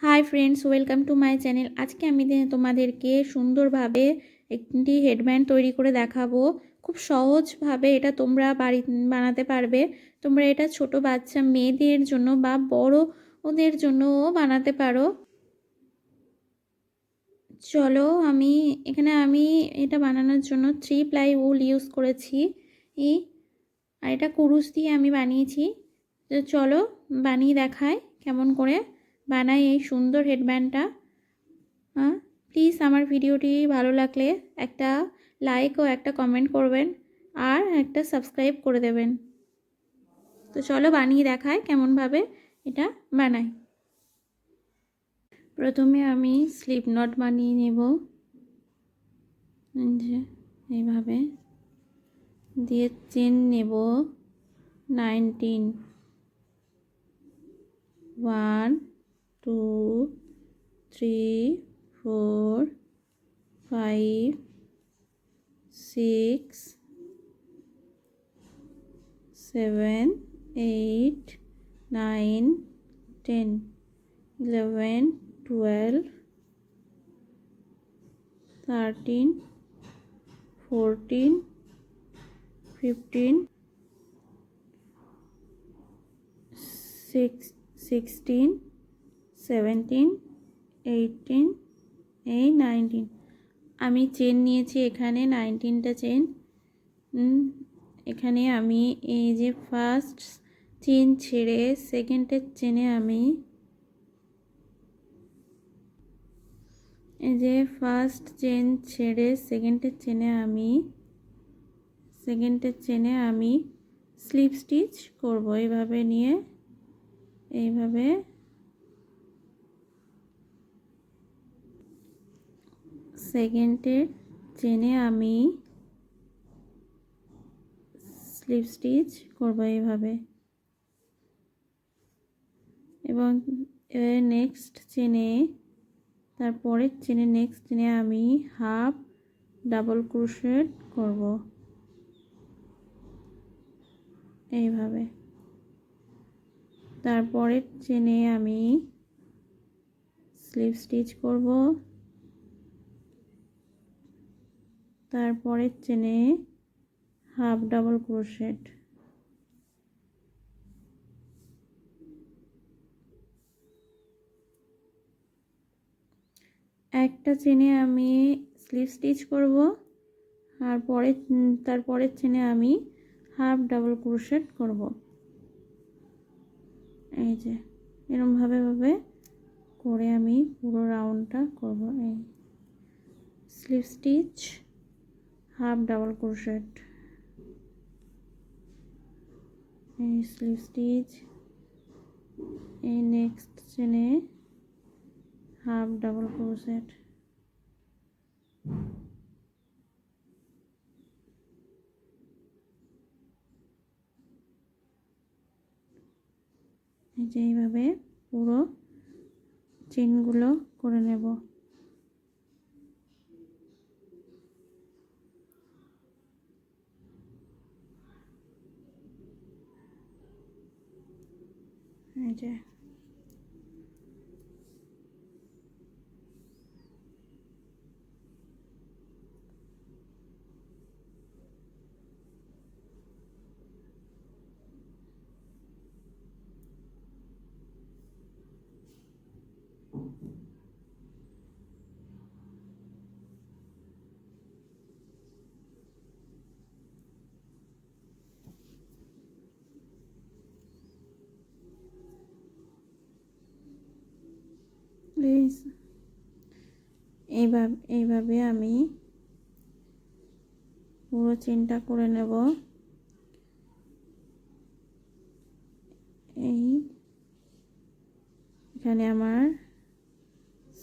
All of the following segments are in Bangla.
High friends welcome to my channel. आज के तुम्हादेरके सुंदरभावे एकटी हेडबैंड तैरी करे देखाबो। खूब सहज भावे एटा तोमरा बाड़ी बानाते पारबे। तोमरा एटा छोटो बाच्चा मेयेदेर जोन्नो बा बड़ोदेर जोन्नो बानाते पारो। चलो आमी एटा बानानोर जोन्नो 3 प्लाई उल यूज करेছি আর এটা কুরুশ দিয়ে আমি বানিয়েছি। তো চলো বানিয়ে দেখাই কেমন করে বানাই এই সুন্দর হেডব্যান্ডটা। প্লিজ আমার ভিডিওটি ভালো লাগলে একটা লাইক ও একটা কমেন্ট করবেন আর একটা সাবস্ক্রাইব করে দেবেন। তো চলো বানিয়ে দেখাই কেমন ভাবে এটা বানাই। প্রথমে আমি স্লিপ নট বানিয়ে নেব। এইভাবে দিয়ে চেন নেব 19 1 2 3 4 5 6 7 8 9 10 11 12 13 14 15 16 17 18 19 আমি চেন নিয়েছি এখানে 19টা চেন। এখানে আমি এই যে ফার্স্ট চেন ছেড়ে সেকেন্ডের চেনে আমি এই যে ফার্স্ট চেন ছেড়ে সেকেন্ডের চেনে আমি স্লিপ স্টিচ করব। এইভাবে নিয়ে এইভাবে সেকেন্ডের চেনে আমি স্লিপ স্টিচ করব এইভাবে, এবং নেক্সট চেনে তারপরের চেনে নেক্সট চেনে আমি হাফ ডাবল ক্রোশেট করব এইভাবে। তারপরের চেনে আমি স্লিপ স্টিচ করব, তারপরের চেনে হাফ ডাবল ক্রোশেট, একটা চেনে আমি স্লিপ স্টিচ করব আর তারপরের চেনে আমি হাফ ডাবল ক্রোশেট করব। এই যে এরকম ভাবে করে আমি পুরো রাউন্ডটা করব। এই slip stitch half double crochet, এই স্লিপ স্টিচ, এই নেক্সট চেনে হাফ ডাবল ক্রোশেট, এই যে এইভাবে পুরো চেনগুলো করে নেব। এই যে এইভাবে আমি পুরো চেনটা করে নেব। এখানে আমার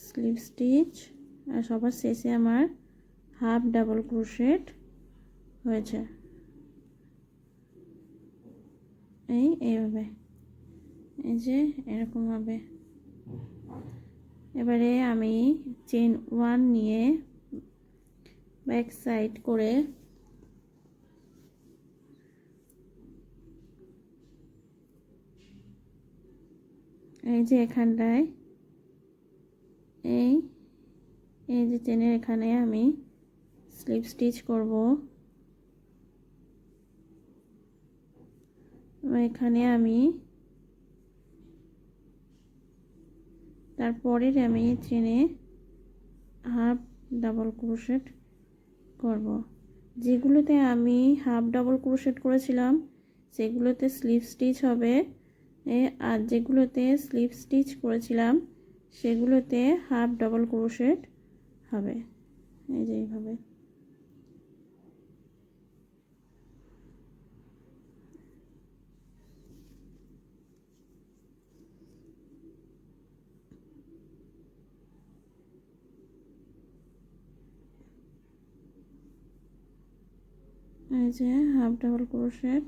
স্লিপ স্টিচ আর সবার শেষে আমার হাফ ডাবল ক্রোশেট হয়েছে। এইভাবে এই যে এরকম হবে। এবারে আমি চেন 1 নিয়ে ব্যাক সাইড করে এই যে এখানটায় এই এই যে চেনের এখানে আমি স্লিপ স্টিচ করব। এখানে আমি তারপরে আমি চেনে হাফ ডাবল ক্রোশেট করব। যেগুলোতে আমি হাফ ডাবল ক্রোশেট করেছিলাম সেগুলোতে স্লিপ স্টিচ হবে, আর যেগুলোতে স্লিপ স্টিচ করেছিলাম সেগুলোতে হাফ ডাবল ক্রোশেট হবে। এই যে এইভাবে এই যে হাফ ডাবল ক্রোশেট।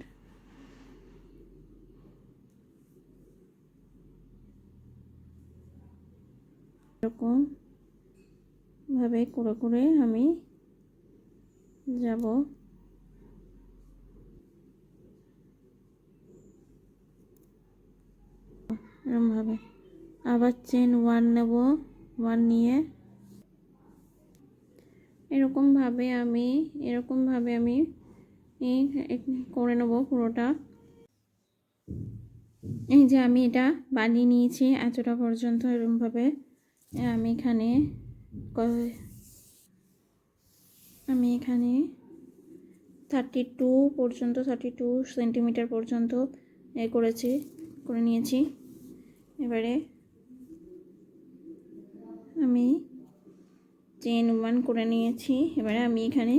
এরকম ভাবে করে করে আমি যাব। এরকমভাবে আবার চেন 1 নেব, 1 নিয়ে এরকমভাবে আমি করে নেব পুরোটা। এই যে আমি এটা বানিয়ে নিয়েছি এতটা পর্যন্ত। এরকমভাবে আমি এখানে 32 সেন্টিমিটার পর্যন্ত করে নিয়েছি। এবারে আমি চেন 1 করে নিয়েছি। এবারে আমি এখানে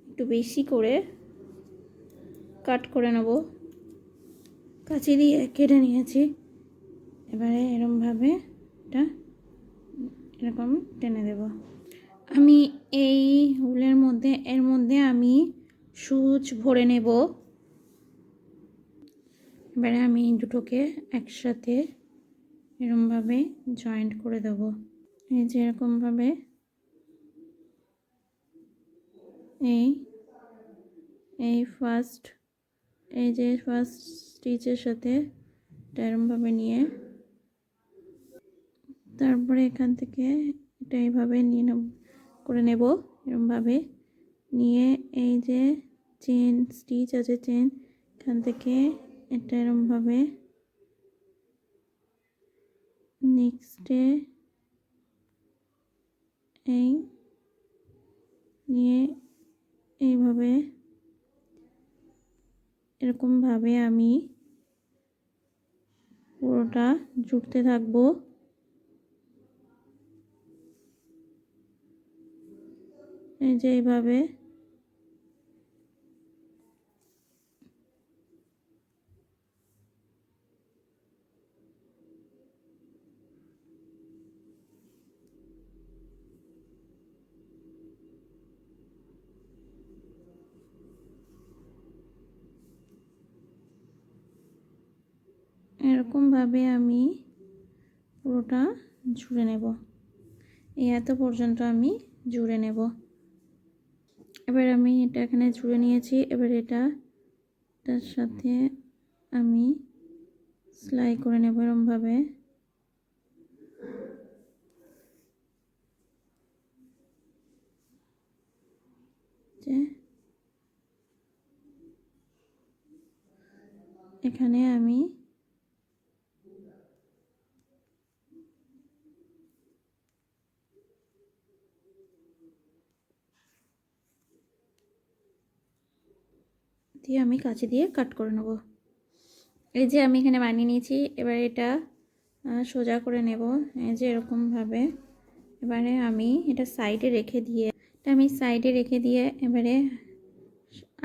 একটু বেশি করে কাট করে নেব, কাঁচি দিয়ে কেটে নিয়েছি। এবারে এরকমভাবে এটা এরকম টেনে দেব। আমি এই উলের মধ্যে আমি সুচ ভরে নেব। এবারে আমি দুটোকে একসাথে এরকমভাবে জয়েন্ট করে দেব। এই যে এরকমভাবে এই ফার্স্ট স্টিচের সাথে এরকমভাবে নিয়ে তারপরে এখান থেকে এটা এইভাবে করে নেব। এরকমভাবে নিয়ে এই যে চেন স্টিচ আছে, চেন এখান থেকে এটা এরকমভাবে নেক্সটে এই নিয়ে এইভাবে এরকমভাবে আমি পুরোটা জুড়তে থাকবো। এই যে এইভাবে এরকমভাবে আমি পুরোটা জুড়ে নেব। এই এত পর্যন্ত আমি জুড়ে নেব। এবার আমি এটা এখানে জুড়ে নিয়েছি। এবার তার সাথে আমি সেলাই করে নেব এরকমভাবে। এখানে আমি কাঁচি দিয়ে কাট করে নেব। এই যে আমি এখানে বানিয়ে নিয়েছি। এবার এটা সোজা করে নেব। এই যে এরকমভাবে এবারে আমি এটা সাইডে রেখে দিয়ে এবারে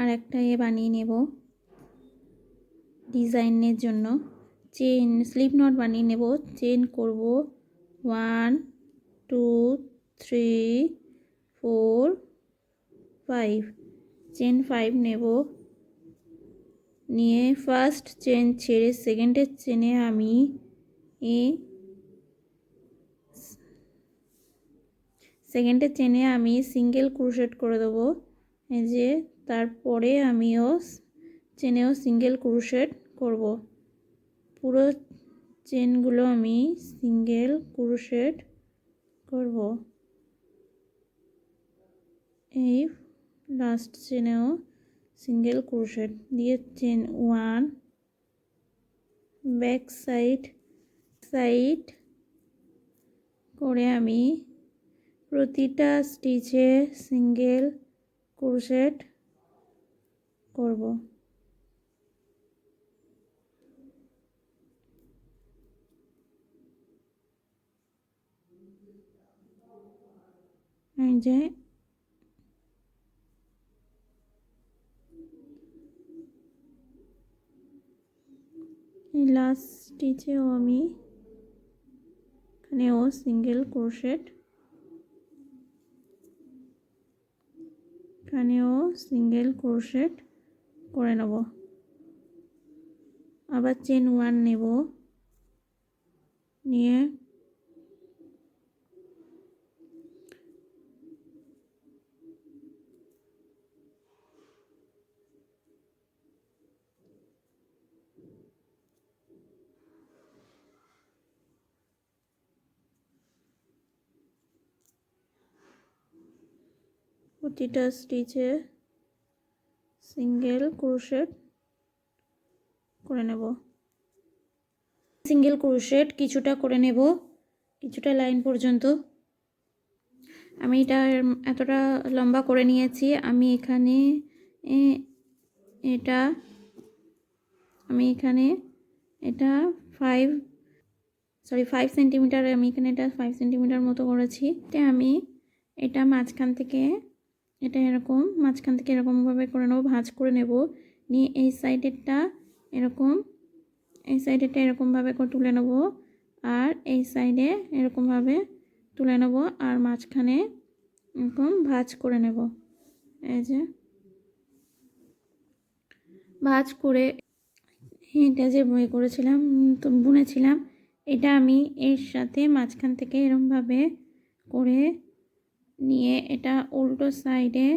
আর একটা বানিয়ে নেব ডিজাইনের জন্য। চেন স্লিপ নট বানিয়ে নেব। চেন করব 1 2 3 4 5, চেন 5 নেব। নিয়ে ফার্স্ট চেন ছেড়ে সেকেন্ডের চেনে আমি সিঙ্গেল ক্রোশেট করে দেবো। এই যে তারপরে আমিও চেনেও সিঙ্গেল ক্রোশেট করব। পুরো চেনগুলো আমি সিঙ্গেল ক্রোশেট করব এই লাস্ট চেনেও সিঙ্গেল ক্রোশেট দিয়ে চেন 1 ব্যাক সাইড করে আমি প্রতিটা স্টিচে সিঙ্গেল ক্রোশেট করব। এই যে এই লাস্ট স্টিচেও আমি এখানেও সিঙ্গেল ক্রোশেট, এখানেও সিঙ্গেল ক্রোশেট করে নেব। আবার চেন 1 নেব, নিয়ে প্রতিটা স্টিচে সিঙ্গেল ক্রোশেট করে নেব। সিঙ্গেল ক্রোশেট কিছুটা করে নেব, কিছুটা লাইন পর্যন্ত। আমি এটা এতটা লম্বা করে নিয়েছি। আমি এখানে এটা 5 সেন্টিমিটার, আমি এখানে এটা 5 সেন্টিমিটার মতো করেছি। আমি এটা মাঝখান থেকে এরকমভাবে করে নেব, ভাঁজ করে নেব। নিয়ে এই সাইডেরটা এরকমভাবে করে তুলে নেব, আর এই সাইডে এরকমভাবে তুলে নেব, আর মাঝখানে এরকম ভাঁজ করে নেব। এই যে ভাঁজ করে এটা যে করেছিলাম, তো বুনেছিলাম, এটা আমি এর সাথে মাঝখান থেকে এরকমভাবে করে নিয়ে এটা উল্টো সাইডে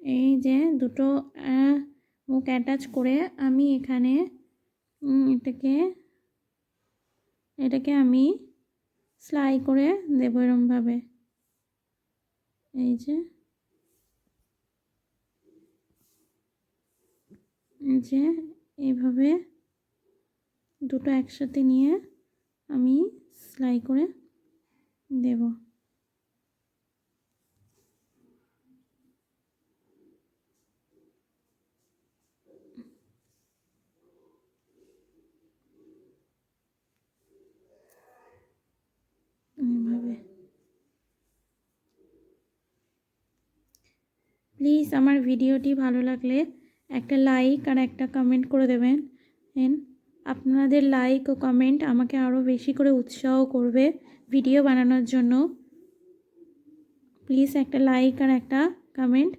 এই যে দুটো মুখ অ্যাটাচ করে আমি এখানে এটাকে আমি সেলাই করে দেবো এরকমভাবে। এই যে এইভাবে দুটো একসাথে নিয়ে আমি সেলাই করে দেব। এইভাবে প্লিজ আমার ভিডিওটি ভালো লাগলে একটা লাইক আর একটা কমেন্ট করে দেবেন। আপনাদের লাইক ও কমেন্ট আমাকে আরও বেশি করে উৎসাহ করবে ভিডিও বানানোর জন্য। প্লিজ একটা লাইক আর একটা কমেন্ট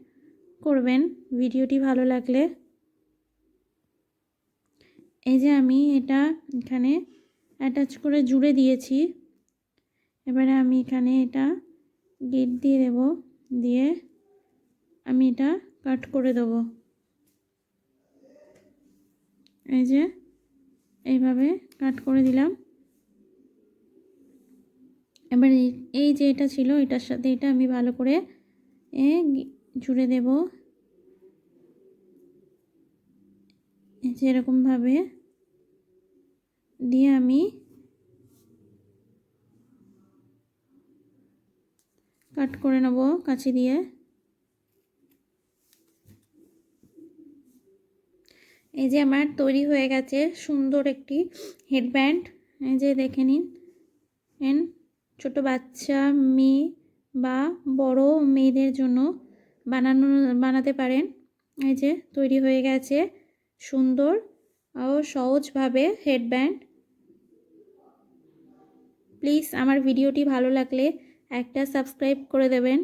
করবেন ভিডিওটি ভালো লাগলে। এই যে আমি এটা এখানে অ্যাটাচ করে জুড়ে দিয়েছি। এবারে আমি এখানে এটা গিট দিয়ে দেব, দিয়ে আমি এটা কাট করে দেব। এই যে এইভাবে কাট করে দিলাম। এবার এই যে এটা ছিল, এটার সাথে এটা আমি ভালো করে জুড়ে দেব। এই যে এরকমভাবে দিয়ে আমি কাট করে নেব কাঁচি দিয়ে। এই যে আমার তৈরি হয়ে গেছে সুন্দর একটি হেডব্যান্ড। এই যে দেখে নিন, ছোট বাচ্চা মেয়ে বা বড় মেয়েদের জন্য বানাতে পারেন। এই যে তৈরি হয়ে গেছে সুন্দর ও সহজভাবে হেডব্যান্ড। প্লিজ আমার ভিডিওটি ভালো লাগলে একটা সাবস্ক্রাইব করে দেবেন।